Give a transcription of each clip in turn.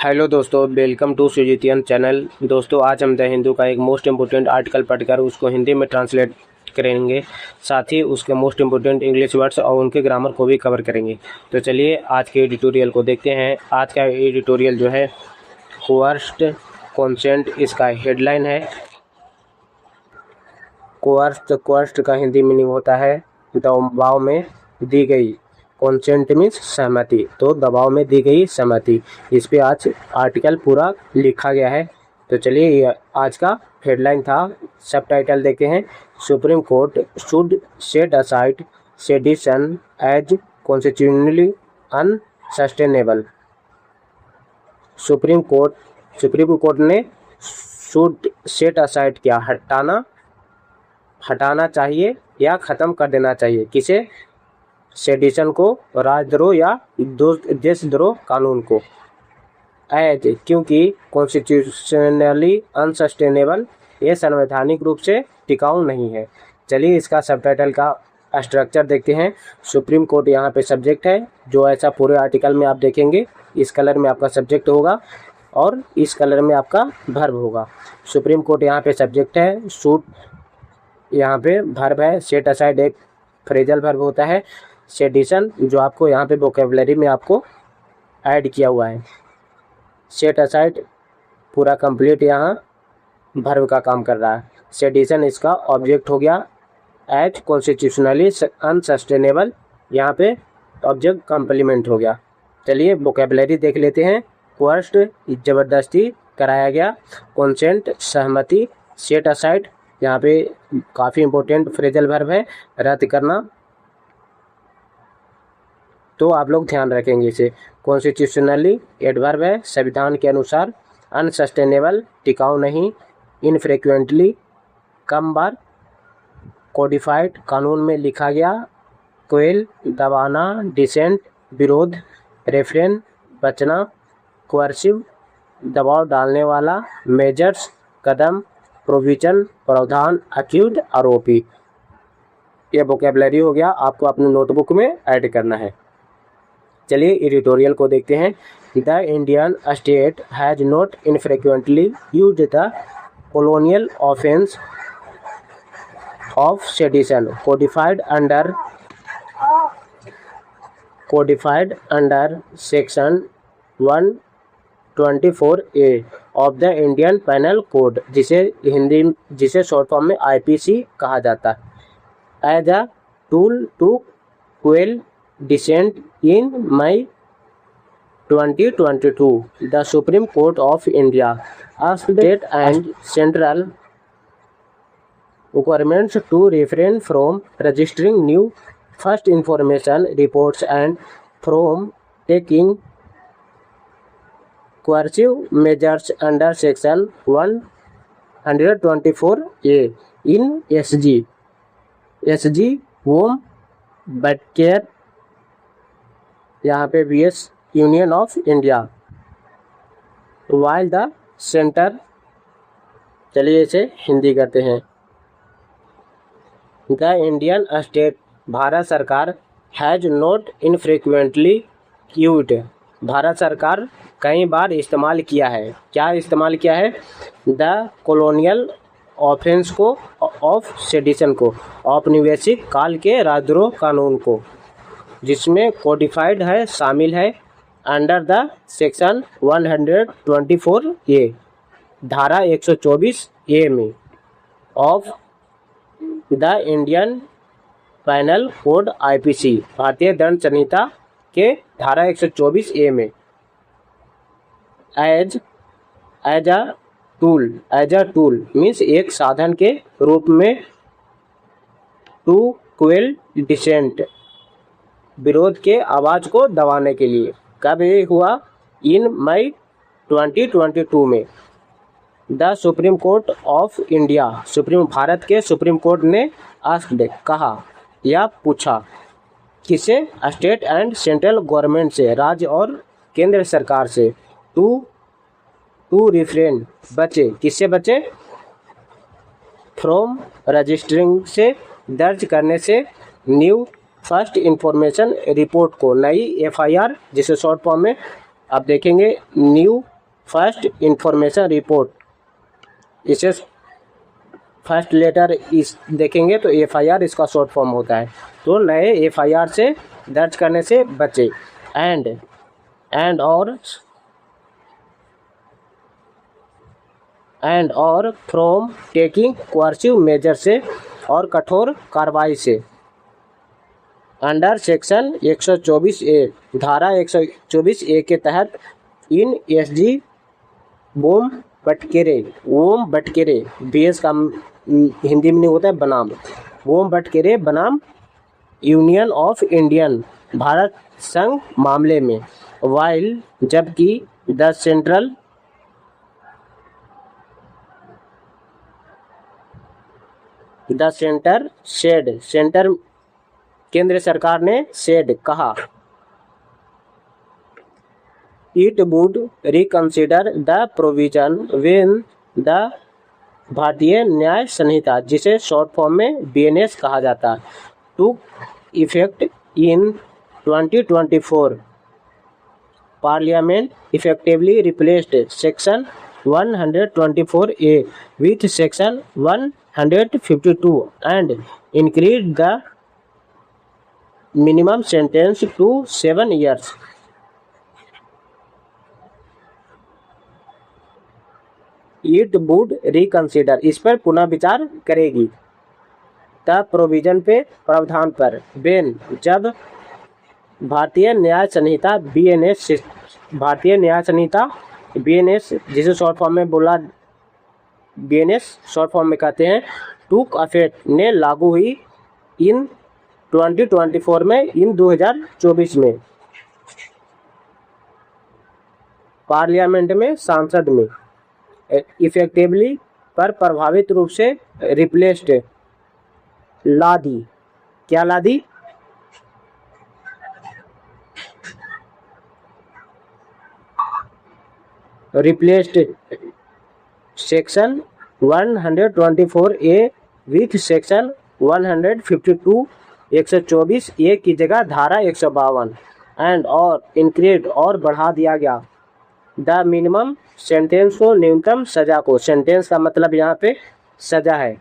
Hello दोस्तों, welcome to सुजीतियन channel. दोस्तों, आज हम द हिंदू का एक मोस्ट इम्पोर्टेंट आर्टिकल पढ़कर उसको हिंदी में ट्रांसलेट करेंगे। साथ ही उसके मोस्ट इम्पोर्टेंट इंग्लिश वर्ड्स और उनके ग्रामर को भी कवर करेंगे। तो चलिए आज के एडिटोरियल को देखते हैं। आज का एडिटोरियल जो है कोअर्स्ड कंसेंट, इसका हेडलाइन है। कोअर्स्ड का हिंदी मीनिंग होता है दबाव में दी गई। कंसेंट मीन्स सहमति, तो दबाव में दी गई सहमति। इस पे आज आर्टिकल पूरा लिखा गया है। तो चलिए ये आज का हेडलाइन था। सब टाइटल देखते हैं। Supreme Court should set aside sedition as constitutionally unsustainable. Supreme Court ने शुड सेट असाइड किया, हटाना चाहिए या ख़त्म कर देना चाहिए। किसे? सेडिशन को, राजद्रोह या देशद्रोह कानून को। एज, क्योंकि कॉन्स्टिट्यूशनली अनसस्टेनेबल, ये संवैधानिक रूप से टिकाऊ नहीं है। चलिए इसका सबटाइटल का स्ट्रक्चर देखते हैं। सुप्रीम कोर्ट यहाँ पे सब्जेक्ट है, जो ऐसा पूरे आर्टिकल में आप देखेंगे। इस कलर में आपका सब्जेक्ट होगा और इस कलर में आपका वर्ब होगा। सुप्रीम कोर्ट यहाँ पे सब्जेक्ट है, शुड यहाँ पे वर्ब है, सेट असाइड एक फ्रेजल वर्ब होता है, सेडिशन जो आपको यहाँ पे वोकेबलरी में आपको ऐड किया हुआ है। सेट असाइड पूरा कंप्लीट यहाँ वर्ब का काम कर रहा है। सेडिशन इसका ऑब्जेक्ट हो गया। एज कॉन्स्टिट्यूशनली अनसस्टेनेबल, यहाँ पे ऑब्जेक्ट कम्प्लीमेंट हो गया। चलिए वोकेबलरी देख लेते हैं। कोअर्स्ड, ज़बरदस्ती कराया गया। कंसेंट, सहमति। सेट असाइड, यहाँ पे काफ़ी इंपॉर्टेंट फ्रेजल वर्ब है, रद्द करना। तो आप लोग ध्यान रखेंगे इसे। कॉन्स्टिट्यूशनली एडवर्ब है, संविधान के अनुसार। अनसस्टेनेबल, टिकाऊ नहीं। इनफ्रीक्वेंटली, कम बार। कोडिफाइड, कानून में लिखा गया। क्वेल, दबाना। डिसेंट, विरोध। रेफरेन, बचना। कोअर्सिव, दबाव डालने वाला। मेजर्स, कदम। प्रोविजन, प्रावधान। अक्यूज्ड, आरोपी। ये वोकेबलरी हो गया, आपको अपने नोटबुक में ऐड करना है। चलिए एडिटोरियल को देखते हैं। The Indian state has not infrequently used the colonial offense of sedition codified under section 124A of the Indian Penal Code, जिसे शॉर्ट फॉर्म में IPC कहा जाता है। As a tool to quell dissent in May 2022, the Supreme Court of India asked state and central governments to refrain from registering new first information reports and from taking coercive measures under section 124A in SG Home Care, यहाँ पे VS union of India, while the centre. चलिए इसे हिंदी करते हैं। The Indian state, Bharat सरकार। Has not infrequently used, Bharat सरकार कई बार इस्तेमाल किया है। क्या इस्तेमाल किया है? द कॉलोनियल ऑफेंस को, ऑफ सेडिशन को, औपनिवेशिक काल के राजद्रोह कानून को, जिसमें कोडिफाइड है, शामिल है। अंडर द सेक्शन 124A, धारा 124A में, of the Indian panel code IPC, भारतीय दंड संहिता के धारा 124A में। एज अ टूल मीन्स एक साधन के रूप में। टू क्वेल डिसेंट, विरोध के आवाज़ को दबाने के लिए। कब ये हुआ? इन मई 2022 में। The supreme court of India, Bharat के सुप्रीम कोर्ट ने आस्क्ड, कहा या पूछा। किसे? स्टेट एंड सेंट्रल गवर्नमेंट से, राज्य और केंद्र सरकार से। टू रिफ्रेन, बचे। किससे बचे? फ्रॉम रजिस्टरिंग, से, दर्ज करने से। न्यू फर्स्ट इंफॉर्मेशन रिपोर्ट को, नई FIR, जिसे शॉर्ट फॉर्म में आप देखेंगे न्यू फर्स्ट इंफॉर्मेशन रिपोर्ट, इसे फर्स्ट लेटर इस देखेंगे तो एफआईआर इसका शॉर्ट फॉर्म होता है। तो नए एफआईआर से दर्ज करने से बचे। एंड और फ्रॉम टेकिंग कोअर्सिव मेजर से, और कठोर कार्रवाई से। अंडर सेक्शन 124A, धारा 124A के तहत इन एसजी ओम बटकेरे बीएस का हिंदी में होता है बनाम, ओम बटकेरे बनाम यूनियन ऑफ इंडियन भारत संघ मामले में, वाइल जबकि द सेंटर केंद्र सरकार ने सेड कहा, it would reconsider the provision when the भारतीय न्याय संहिता, जिसे शॉर्ट फॉर्म में बीएनएस कहा जाता है, to effect in 2024। Parliament effectively replaced section 124A with section 152 and increased the minimum sentence to 7 years. It would reconsider, इस पर पुनः विचार करेगी। द प्रोविजन पे, प्रावधान पर। बेन, जब भारतीय न्याय संहिता बीएनएस जिसे शॉर्ट फॉर्म में बोला बीएनएस शॉर्ट फॉर्म में कहते हैं, टूक अफेक्ट ने लागू हुई इन 2024 में, इन 2024 में। पार्लियामेंट में, संसद में। इफेक्टिवली पर प्रभावित रूप से, रिप्लेस्ड ला दी, क्या ला दी? Replaced section 124A with section 152 124A की जगह धारा 152 एंड और इंक्रीज, और बढ़ा दिया गया द मिनिमम सेंटेंस को, न्यूनतम सजा को, सेंटेंस का मतलब यहाँ पे सजा है,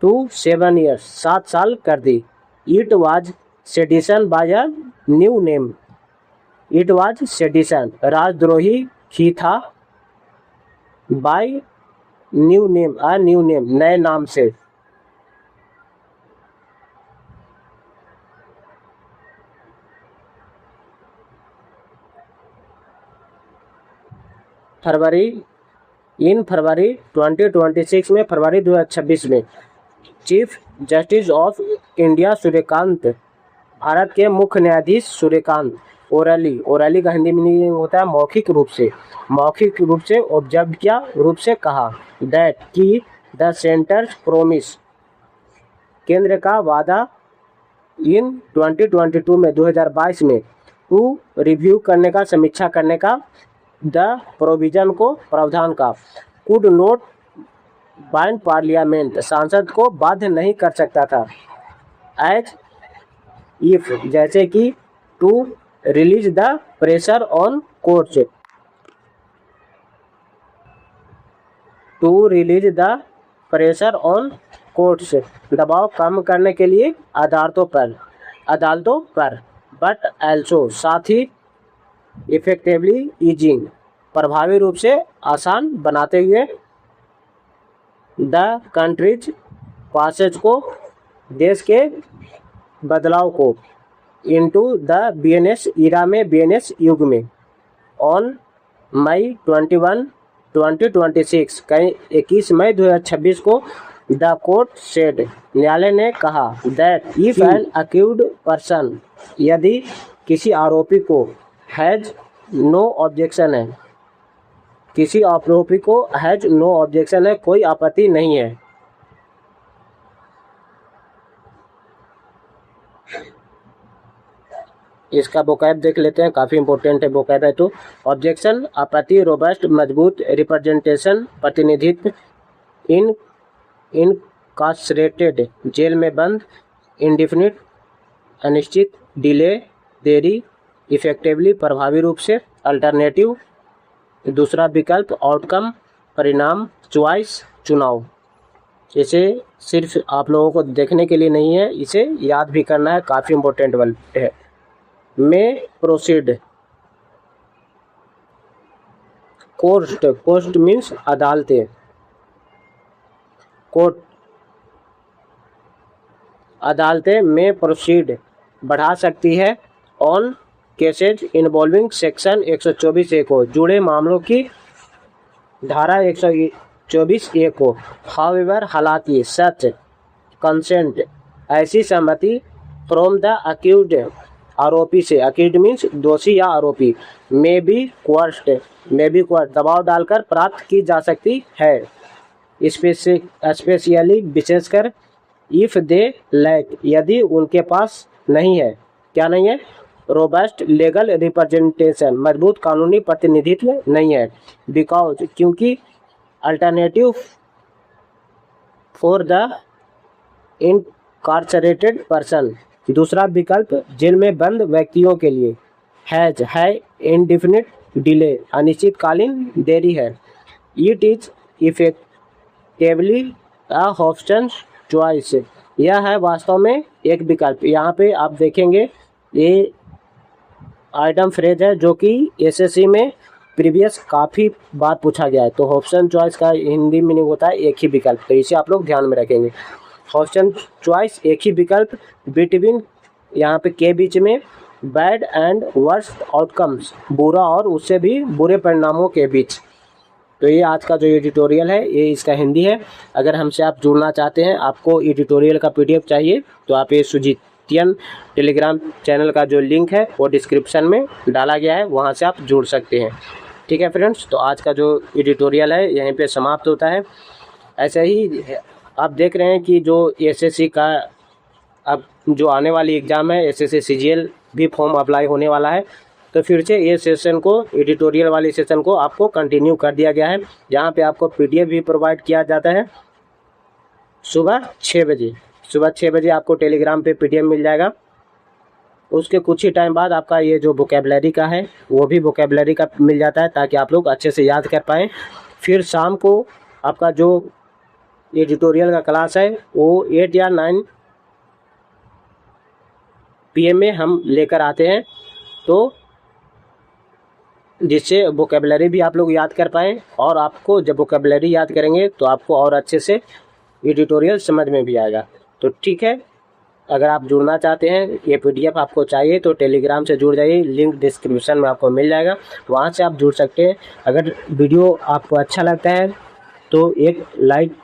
टू 7 years 7 साल कर दी। It was sedition by a new name, it was sedition राजद्रोही ही था, by new name, a new name नए नाम से। इन फरवरी 2026 में, फरवरी 2026 में chief justice of India Suryakant, Bharat के मुख्य न्यायाधीश सूर्यकांत, ओरली का हिंदी में होता है मौखिक रूप से ऑब्जर्व रूप से कहा, दैट कि द सेंटर्स प्रोमिस, केंद्र का वादा, इन 2022 में 2022 में, टू रिव्यू करने का, समीक्षा करने का, द प्रोविजन को, प्रावधान का, कुड नोट बाइंड पार्लियामेंट, सांसद को बाध्य नहीं कर सकता था, एज इफ जैसे कि, to release the pressure on courts, to release the pressure on courts, दबाव कम करने के लिए अदालतों पर, बट एल्सो, साथ ही, इफेक्टिवली ईजिंग, प्रभावी रूप से आसान बनाते हुए, द कंट्रीज पासेज को, देश के बदलाव को, इनटू द बीएनएस इरा में, बीएनएस युग में, ऑन मई 21 2026 कहीं 21 मई 2026 को, द कोर्ट सेड, न्यायालय ने कहा, that if an accused person, यदि किसी आरोपी को, हैज नो ऑब्जेक्शन है, किसी आरोपी को हैज नो ऑब्जेक्शन है, कोई आपत्ति नहीं है, इसका वोकैब देख लेते हैं, काफ़ी इंपॉर्टेंट है वोकैब है। तो ऑब्जेक्शन, आपत्ति, रोबस्ट, मजबूत, रिप्रेजेंटेशन, प्रतिनिधित्व, इनकार्सरेटेड, जेल में बंद, इंडिफिनिट, अनिश्चित, डिले, देरी, इफेक्टिवली, प्रभावी रूप से, अल्टरनेटिव, दूसरा विकल्प आउटकम, परिणाम, चॉइस, चुनाव। इसे सिर्फ आप लोगों को देखने के लिए नहीं है, इसे याद भी करना है, काफ़ी इम्पोर्टेंट वर्ड है। मे प्रोसीड, कोर्ट, कोर्ट मीन्स अदालतें, कोर्ट, अदालतें में प्रोसीड बढ़ा सकती है on cases involving section 124A को, जुड़े मामलों की धारा 124A को। हाउएवर, हालांकि, सच, कंसेंट, ऐसी सहमति, फ्रॉम द अक्यूज्ड, आरोपी से, अक्यूज्ड मीन्स दोषी या आरोपी, may be कोर्स्ड, may be court, दबाव डालकर प्राप्त की जा सकती है, स्पेशली विशेषकर, इफ दे लैक, यदि उनके पास नहीं है, क्या नहीं है, रोबस्ट लीगल रिप्रेजेंटेशन, मजबूत कानूनी प्रतिनिधित्व नहीं है, बिकॉज, क्योंकि, अल्टरनेटिव फॉर द इनकार्सरेटेड पर्सन, दूसरा विकल्प जेल में बंद व्यक्तियों के लिए, हैज, है, इंडिफिनिट डिले, अनिश्चितकालीन देरी है, it is effectively a options choice, यह है वास्तव में एक विकल्प। यहाँ पे आप देखेंगे ये आइटम फ्रेज है जो कि एसएससी में प्रीवियस काफ़ी बार पूछा गया है। तो ऑप्शन चॉइस का हिंदी मीनिंग होता है एक ही विकल्प, तो इसे आप लोग ध्यान में रखेंगे। ऑप्शन चॉइस एक ही विकल्प, बिटवीन, यहाँ पे के बीच में, बैड एंड वर्स्ट आउटकम्स, बुरा और उससे भी बुरे परिणामों के बीच। तो ये आज का जो एडिटोरियल है ये इसका हिंदी है। अगर हमसे आप जुड़ना चाहते हैं, आपको एडिटोरियल का PDF चाहिए, तो आप ये सुजीतियन टेलीग्राम चैनल का जो लिंक है वो डिस्क्रिप्शन में डाला गया है, वहाँ से आप जुड़ सकते हैं। ठीक है फ्रेंड्स, तो आज का जो एडिटोरियल है यहीं पे समाप्त होता है। ऐसे ही आप देख रहे हैं कि जो एसएससी का अब जो आने वाली एग्ज़ाम है, एसएससी CGL भी फॉर्म अप्लाई होने वाला है। तो फिर से ये सेशन को, एडिटोरियल वाली सेशन को आपको कंटिन्यू कर दिया गया है, जहाँ पे आपको PDF भी प्रोवाइड किया जाता है सुबह 6 बजे। सुबह 6 बजे आपको टेलीग्राम पे PDF मिल जाएगा। उसके कुछ ही टाइम बाद आपका ये जो वोकेबलरी का है वो भी वोकेबलरी का मिल जाता है, ताकि आप लोग अच्छे से याद कर पाएँ। फिर शाम को आपका जो एडिटोरियल का क्लास है वो 8 या 9 PM में हम लेकर आते हैं, तो जिससे वोकेबलरी भी आप लोग याद कर पाएँ। और आपको जब वोकेबलरी याद करेंगे तो आपको और अच्छे से एडिटोरियल समझ में भी आएगा। तो ठीक है, अगर आप जुड़ना चाहते हैं, ये PDF आपको चाहिए, तो टेलीग्राम से जुड़ जाइए, लिंक डिस्क्रिप्शन में आपको मिल जाएगा, वहाँ से आप जुड़ सकते हैं। अगर वीडियो आपको अच्छा लगता है तो एक लाइक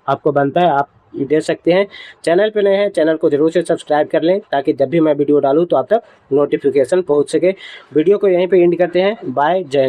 आपको बनता है, आप दे सकते हैं। चैनल पे नए हैं, चैनल को जरूर से सब्सक्राइब कर लें, ताकि जब भी मैं वीडियो डालूँ तो आप तक नोटिफिकेशन पहुंच सके। वीडियो को यहीं पे एंड करते हैं। बाय, जय हिंद।